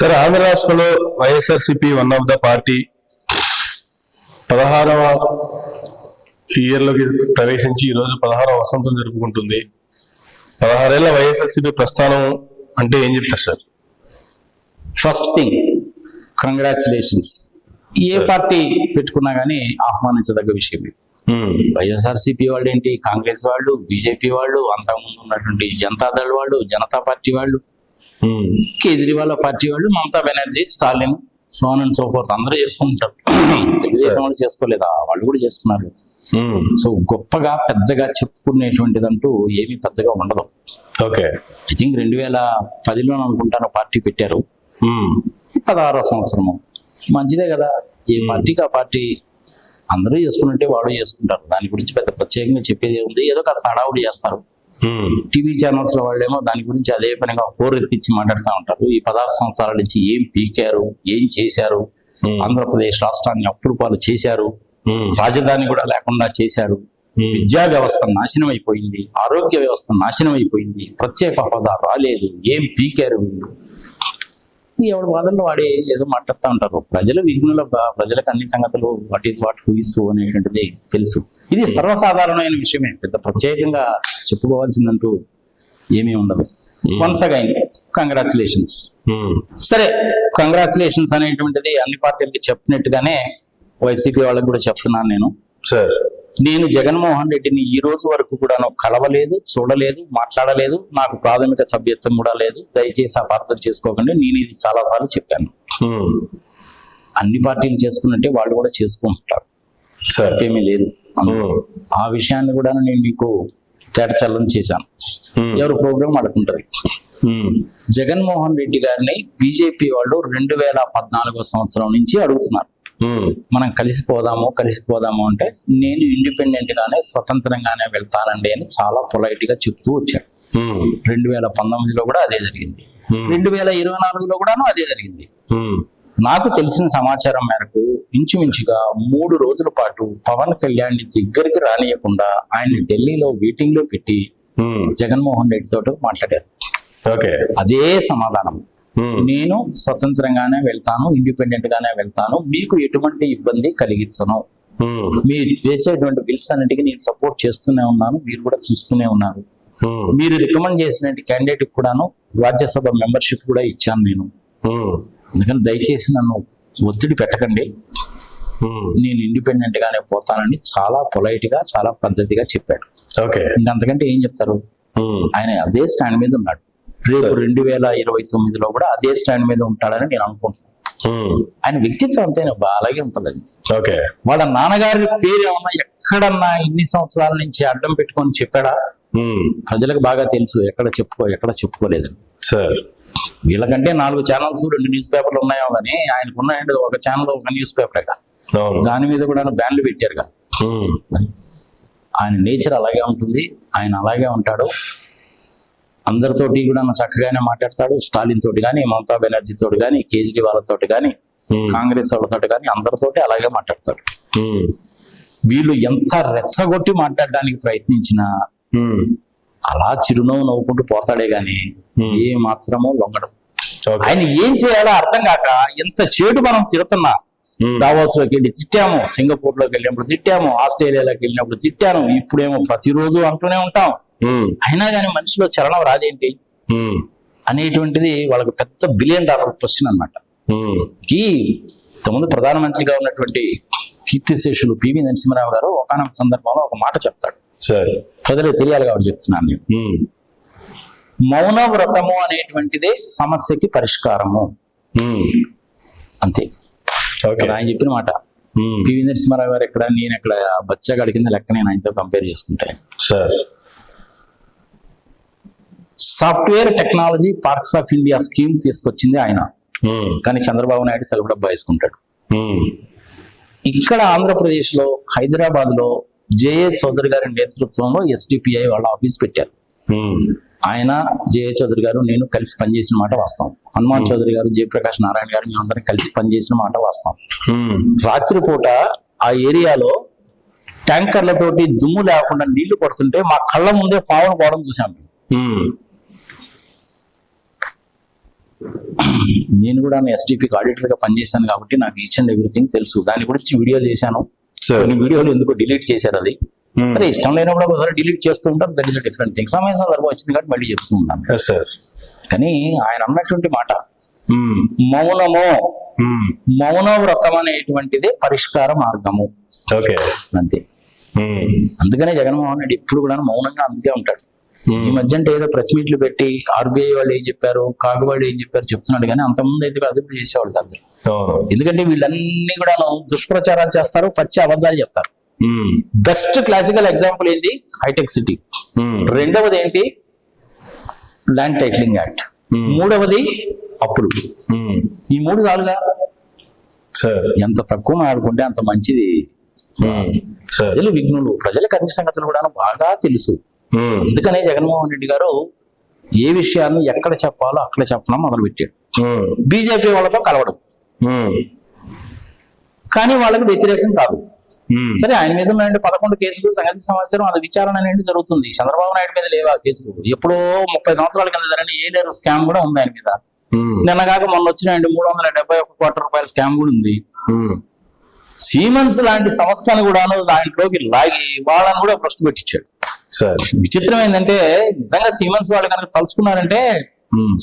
Sir, Andhra రాష్ట్రంలో YSRCP one of the party 16వ ఇయర్లోకి ప్రవేశించి ఈరోజు 16వ వసంతం జరుపుకుంటుంది. 16 ఏళ్ల వైఎస్ఆర్సీపీ ప్రస్థానం అంటే ఏం చెప్తారు సార్? First thing, congratulations. ఏ పార్టీ పెట్టుకున్నా గానీ ఆహ్వానించదగ్గ విషయం. వైఎస్ఆర్సీపీ వాళ్ళు ఏంటి, కాంగ్రెస్ వాళ్ళు, బీజేపీ వాళ్ళు, అంతకుముందు ఉన్నటువంటి జనతాదళ్ వాళ్ళు, జనతా పార్టీ వాళ్ళు, కేజ్రీవాల్ పార్టీ వాళ్ళు, మమతా బెనర్జీ, స్టాలిన్, సోన్ అండ్ సో ఫోర్త్ అందరూ చేసుకుంటారు. తెలుగుదేశం వాళ్ళు చేసుకోలేదా? వాళ్ళు కూడా చేసుకున్నారు. సో గొప్పగా పెద్దగా చెప్పుకునేటువంటిదంటూ ఏమీ పెద్దగా ఉండదు. ఓకే, ఐ థింక్ 2010లో అనుకుంటాను పార్టీ పెట్టారు. 16వ సంవత్సరము మంచిదే కదా. ఏ పార్టీకి ఆ పార్టీ అందరూ చేసుకున్నట్టే వాళ్ళు చేసుకుంటారు. దాని గురించి పెద్ద ప్రత్యేకంగా చెప్పేది ఉంది. ఏదో కాస్త హడావుడి చేస్తారు. టీవీ ఛానల్స్ లో వాళ్ళేమో దాని గురించి అదే పనిగా హోరెత్తిచ్చి మాట్లాడుతూ ఉంటారు. ఈ 16 సంవత్సరాల నుంచి ఏం పీకారు, ఏం చేశారు, ఆంధ్రప్రదేశ్ రాష్ట్రాన్ని అప్పుల పాలు చేశారు, రాజధాని కూడా లేకుండా చేశారు, విద్యా వ్యవస్థ నాశనం అయిపోయింది, ఆరోగ్య వ్యవస్థ నాశనం అయిపోయింది, ప్రత్యేక హోదా రాలేదు, ఏం పీకారు వీళ్ళు. ఎవరి వాదనలో వాడే ఏదో మాట్లాడుతూ ఉంటారు. ప్రజలు విఘ్నుల, ప్రజలకు అన్ని సంగతులు what is what who is అనేటువంటిది తెలుసు. ఇది సర్వసాధారణమైన విషయమే, పెద్ద ప్రత్యేకంగా చెప్పుకోవాల్సిందంటూ ఏమీ ఉండదు. Once again congratulations. సరే, కంగ్రాచులేషన్స్ అనేటువంటిది అన్ని పార్టీలకి చెప్పినట్టుగానే వైసీపీ వాళ్ళకి కూడా చెప్తున్నాను నేను. సార్, నేను జగన్మోహన్ రెడ్డిని ఈ రోజు వరకు కూడా కలవలేదు, చూడలేదు, మాట్లాడలేదు. నాకు ప్రాథమిక సభ్యత్వం కూడా లేదు. దయచేసి అపార్థం చేసుకోకండి. నేను ఇది చాలా సార్లు చెప్పాను. అన్ని పార్టీలు చేసుకున్నట్టే వాళ్ళు కూడా చేసుకుంటారు, ఏమీ లేదు. ఆ విషయాన్ని కూడా నేను మీకు తేటచల్లం చేశాను. ఎవరు ప్రోగ్రాం అడుగుంటది. జగన్మోహన్ రెడ్డి గారిని బీజేపీ వాళ్ళు 2014వ సంవత్సరం నుంచి అడుగుతున్నారు, మనం కలిసిపోదాము అంటే నేను ఇండిపెండెంట్ గానే స్వతంత్రంగానే వెళ్తానండి అని చాలా పొలైట్ గా చెప్తూ వచ్చాడు. 2019లో కూడా అదే జరిగింది. 2024లో కూడాను అదే జరిగింది. నాకు తెలిసిన సమాచారం మేరకు ఇంచుమించుగా 3 రోజుల పాటు పవన్ కళ్యాణ్ దగ్గరికి రానియకుండా ఆయన ఢిల్లీలో మీటింగ్ లో పెట్టి జగన్మోహన్ రెడ్డి తోటి మాట్లాడారు. అదే సమాధానం, నేను స్వతంత్రంగానే వెళ్తాను, ఇండిపెండెంట్ గానే వెళ్తాను, మీకు ఎటువంటి ఇబ్బంది కలిగించను, మీరు చేసేటువంటి బిల్స్ అన్నిటికీ నేను సపోర్ట్ చేస్తూనే ఉన్నాను, మీరు కూడా చూస్తూనే ఉన్నారు. మీరు రికమెండ్ చేసిన క్యాండిడేట్ కూడాను రాజ్యసభ మెంబర్షిప్ కూడా ఇచ్చాను నేను. అందుకని దయచేసి నన్ను ఒత్తిడి పెట్టకండి, నేను ఇండిపెండెంట్ గానే పోతానని చాలా పొలైట్ గా, చాలా పద్ధతిగా చెప్పాడు. ఇంకంతకంటే ఏం చెప్తారు? ఆయన అదే స్టాండ్ మీద ఉన్నాడు. రేపు 2029లో కూడా అదే స్టాండ్ మీద ఉంటాడని నేను అనుకుంటున్నాను. ఆయన వ్యక్తిత్వం అంతేనా, అలాగే ఉంటుంది. వాళ్ళ నాన్నగారి పేరు ఏమన్నా ఎక్కడన్నా ఇన్ని సంవత్సరాల నుంచి అడ్డం పెట్టుకొని చెప్పాడా? ప్రజలకు బాగా తెలుసు ఎక్కడ చెప్పుకోలేదు. వీళ్ళకంటే 4 ఛానల్స్, 2 న్యూస్ పేపర్లు ఉన్నాయో కానీ ఆయనకున్నాయంటే ఒక ఛానల్, ఒక న్యూస్ పేపర్. దాని మీద కూడా బ్యాన్లు పెట్టారుగా. ఆయన నేచర్ అలాగే ఉంటుంది, ఆయన అలాగే ఉంటాడు. అందరితోటి కూడా చక్కగానే మాట్లాడతాడు. స్టాలిన్ తోటి కానీ, మమతా బెనర్జీ తోటి కానీ, కేజ్రీవాల్ తోటి కానీ, కాంగ్రెస్ వాళ్ళతోటి కానీ అందరితోటి అలాగే మాట్లాడతాడు. వీళ్ళు ఎంత రెచ్చగొట్టి మాట్లాడడానికి ప్రయత్నించినా అలా చిరునవ్వు నవ్వుకుంటూ పోతాడే గాని ఏ మాత్రమో లొంగడు. ఆయన ఏం చేయాలో అర్థం కాక ఎంత చేటు మనం తిడుతున్నా. దావోస్ లోకి వెళ్ళి తిట్టాము, సింగపూర్ లోకి వెళ్ళినప్పుడు తిట్టాము, ఆస్ట్రేలియాలోకి వెళ్ళినప్పుడు తిట్టాను, ఇప్పుడేమో ప్రతిరోజు అంటూనే ఉంటాం. అయినా కానీ మనిషిలో చలనం రాదేంటి అనేటువంటిది వాళ్ళకి పెద్ద $1 బిలియన్ క్వశ్చన్ అనమాట. ఇంతకుముందు ప్రధానమంత్రిగా ఉన్నటువంటి కీర్తిశేషులు పివి నరసింహారావు గారు ఒకనొక సందర్భంలో ఒక మాట చెప్తాడు. ప్రజలకు తెలియాలి కాబట్టి చెప్తున్నాను నేను. మౌన వ్రతము అనేటువంటిదే సమస్యకి పరిష్కారము, అంతే. ఆయన చెప్పిన మాట. పివి నరసింహారావు గారు ఎక్కడ, నేను ఎక్కడ, బచ్చగాడి కింద లెక్క నేను ఆయనతో కంపేర్ చేసుకుంటే. Software technology parks of India scheme తీసుకొచ్చింది ఆయన, కానీ చంద్రబాబు నాయుడు సెలవు డబ్బా వేసుకుంటాడు. ఇక్కడ ఆంధ్రప్రదేశ్ లో హైదరాబాద్ లో జేఏ చౌదరి గారి నేతృత్వంలో ఎస్డిపిఐ వాళ్ళ ఆఫీస్ పెట్టారు. ఆయన, జేఏ చౌదరి గారు, నేను కలిసి పనిచేసిన మాట వాస్తవం. హనుమాన్ చౌదరి గారు, జయప్రకాష్ నారాయణ గారు, మేమందరం కలిసి పనిచేసిన మాట వాస్తవం. రాత్రిపూట ఆ ఏరియాలో ట్యాంకర్లతోటి దుమ్ము లేకుండా నీళ్లు పడుతుంటే మా కళ్ళ ముందే పావును పోవడం చూసాం. నేను కూడా ఎస్డిపికి ఆడిటర్ గా పనిచేశాను కాబట్టి నాకు ఈచ్ అండ్ ఎవ్రీథింగ్ తెలుసు. దాని గురించి వీడియో చేశాను. సార్ కొన్ని వీడియోలు ఎందుకో డిలీట్ చేశారు. అది సరే, ఇష్టం లేనప్పుడు ఒకసారి డిలీట్ చేస్తూ ఉంటారు. That is a different thing. సమయం సందర్భం వచ్చింది కాబట్టి మళ్ళీ చెప్తూ ఉన్నాను. సార్ కానీ ఆయన అన్నటువంటి మాట మౌనము, మౌన వ్రతం అనేటువంటిదే పరిష్కార మార్గము. ఓకే, అంతే. అందుకనే జగన్మోహన్ రెడ్డి ఇప్పుడు కూడా మౌనంగా అందుకే ఉంటాడు. ఈ మధ్య అంటే ఏదో ప్రెస్ మీట్లు పెట్టి ఆర్బీఐ వాళ్ళు ఏం చెప్పారు, కాగు వాళ్ళు ఏం చెప్పారు చెప్తున్నాడు. కానీ అంతకుముందు అయితే అది ఇప్పుడు చేసేవాళ్ళు కాదు. ఎందుకంటే వీళ్ళన్నీ కూడా దుష్ప్రచారాలు చేస్తారు, పచ్చి అబద్ధాలు చెప్తారు. బెస్ట్ క్లాసికల్ ఎగ్జాంపుల్ ఏంటి? హైటెక్ సిటీ. రెండవది ఏంటి? Land titling act. మూడవది అప్పులు. ఈ మూడు చాలుగా. ఎంత తక్కువ మాట్లాడుకుంటే అంత మంచిది. ప్రజలు విఘ్నులు, ప్రజలకు అన్ని సంగతులు కూడా బాగా తెలుసు. అందుకనే జగన్మోహన్ రెడ్డి గారు ఏ విషయాన్ని ఎక్కడ చెప్పాలో అక్కడ చెప్పడం మొదలు పెట్టాడు. బీజేపీ వాళ్ళతో కలవడం, కానీ వాళ్ళకి వ్యతిరేకం కాదు. సరే, ఆయన మీద ఉన్న 11 కేసులు సంగతి సంవత్సరం అది విచారణ అనేది జరుగుతుంది. చంద్రబాబు నాయుడు మీద లేవా కేసులు? ఎప్పుడో 30 సంవత్సరాల కింద జరిగిన ఏలేరు స్కామ్ కూడా ఉంది ఆయన మీద. నిన్నగాక మొన్న వచ్చిన 371 కోట్ల రూపాయల స్కామ్ కూడా ఉంది. సీమెన్స్ లాంటి సంస్థను కూడాను దాంట్లోకి లాగి వాళ్ళని కూడా భ్రష్టు పెట్టించాడు. విచిత్రం ఏంటంటే, నిజంగా సీమెన్స్ వాళ్ళు కనుక తలుచుకున్నారంటే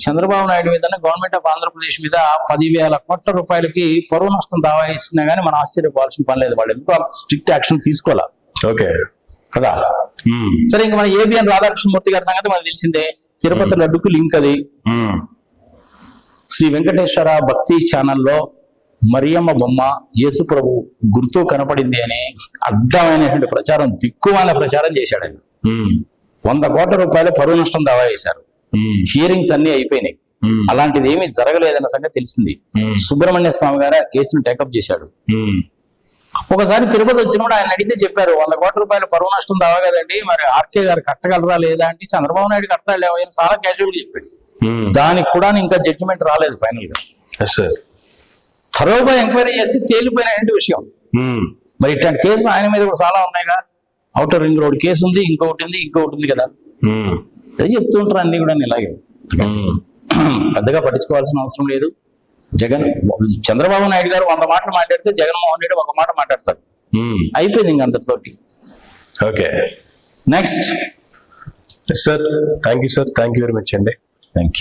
చంద్రబాబు నాయుడు మీద, గవర్నమెంట్ ఆఫ్ ఆంధ్రప్రదేశ్ మీద 10,000 కోట్ల రూపాయలకి పరువు నష్టం దావా ఇస్తున్నా గానీ మనం ఆశ్చర్యపోవాల్సిన పని లేదు. వాళ్ళు ఎందుకు స్ట్రిక్ట్ యాక్షన్ తీసుకోవాలా? ఓకే కదా. సరే, ఇంకా మన ఏబిఎన్ రాధాకృష్ణమూర్తి గారి సంగతి మనకు తెలిసిందే. తిరుపతి లడ్డుకు లింక్ అది. శ్రీ వెంకటేశ్వర భక్తి ఛానల్లో మరియమ్మ బొమ్మ యేసు ప్రభు గుర్తు కనపడింది అని అర్థమైనటువంటి ప్రచారం, దిక్కుమాల ప్రచారం చేశాడు ఆయన. 100 కోట్ల రూపాయలు పరువు నష్టం దావా వేశారు. హియరింగ్స్ అన్ని అయిపోయినాయి. అలాంటిది ఏమీ జరగలేదన్న సంగతి తెలిసింది. సుబ్రహ్మణ్య స్వామి గారు ఆ కేసును టేకప్ చేశాడు. ఒకసారి తిరుపతి వచ్చినప్పుడు ఆయన అడిగితే చెప్పారు, 100 కోట్ల రూపాయలు పరువు నష్టం దావా కదండి, మరి ఆర్కే గారు కట్టగలరా లేదా అంటే చంద్రబాబు నాయుడు కడతాడు లేవో చాలా క్యాజువల్ గా చెప్పాడు. దానికి కూడా ఇంకా జడ్జిమెంట్ రాలేదు ఫైనల్ గా. థరోగా ఎంక్వైరీ చేస్తే తేలిపోయిన విషయం. మరి ఇట్లాంటి కేసులు ఆయన మీద కూడా చాలా ఉన్నాయిగా. ఔటర్ రింగ్ రోడ్ కేసు ఉంది, ఇంకొకటి ఉంది కదా. అదే చెప్తూ ఉంటారు అన్ని కూడా ఇలాగే. పెద్దగా పట్టించుకోవాల్సిన అవసరం లేదు. చంద్రబాబు నాయుడు గారు 100 మాటలు మాట్లాడితే జగన్మోహన్ రెడ్డి 1 మాట మాట్లాడతాడు. అయిపోయింది ఇంక అంతటితోటి. Okay, next. Sir, thank you sir, thank you very much అండి. Thank you.